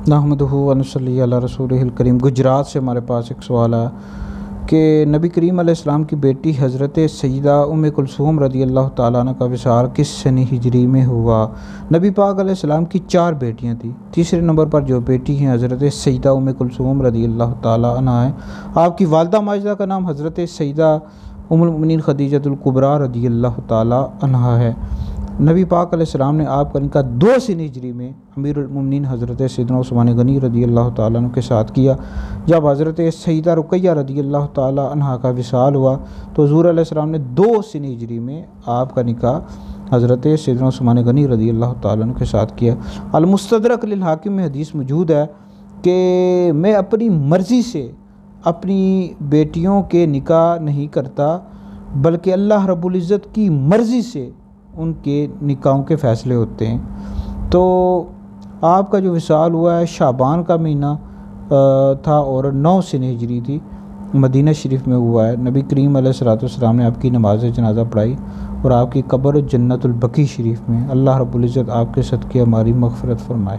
نحمدہ و نصلی علی رسولہ الکریم۔ گجرات سے ہمارے پاس ایک سوال ہے کہ نبی کریم علیہ السلام کی بیٹی حضرت سیدہ ام کلثوم رضی اللہ تعالیٰ عنہ کا وصال کس سنہ ہجری میں ہوا؟ نبی پاک علیہ السلام کی 4 بیٹیاں تھیں۔ تیسرے نمبر پر جو بیٹی ہیں حضرت سیدہ ام کلثوم رضی اللہ تعالیٰ عنہ ہیں۔ آپ کی والدہ ماجدہ کا نام حضرت سیدہ ام المؤمنین خدیجہ الکبریٰ رضی اللہ تعالیٰ عنہ ہے۔ نبی پاک علیہ السلام نے آپ کا نکاح 2 سنہ ہجری میں امیر المؤمنین حضرت سیدنا عثمان غنی رضی اللہ تعالیٰ عنہ کے ساتھ کیا۔ جب حضرت سیدہ رقیہ رضی اللہ تعالیٰ عنہ کا وصال ہوا تو حضور علیہ السلام نے 2 سنہ ہجری میں آپ کا نکاح حضرت سیدنا عثمان غنی رضی اللہ تعالیٰ عنہ کے ساتھ کیا۔ المستدرک للحاکم میں حدیث موجود ہے کہ میں اپنی مرضی سے اپنی بیٹیوں کے نکاح نہیں کرتا، بلکہ اللہ رب العزت کی مرضی سے ان کے نکاحوں کے فیصلے ہوتے ہیں۔ تو آپ کا جو وصال ہوا ہے شعبان کا مہینہ تھا اور 9 سنہ ہجری تھی، مدینہ شریف میں ہوا ہے۔ نبی کریم علیہ السلام نے آپ کی نماز جنازہ پڑھائی اور آپ کی قبر جنت البقیع شریف میں۔ اللہ رب العزت آپ کے صدقے ہماری مغفرت فرمائے۔